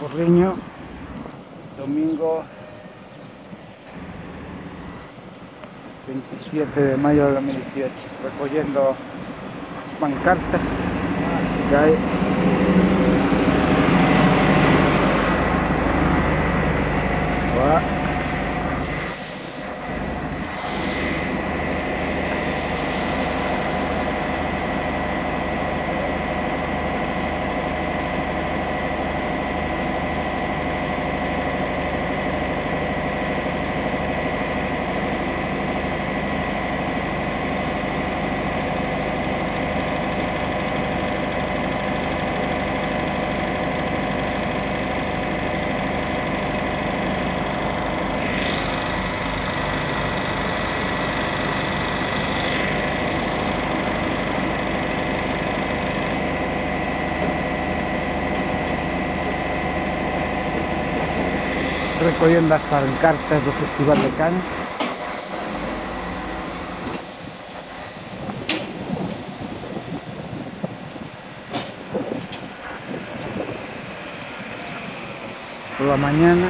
Porriño, domingo 27 de mayo de 2018, recogiendo pancartas que hay. Hola. Recogiendo as pancartas do Festival de Cannes. Por la mañana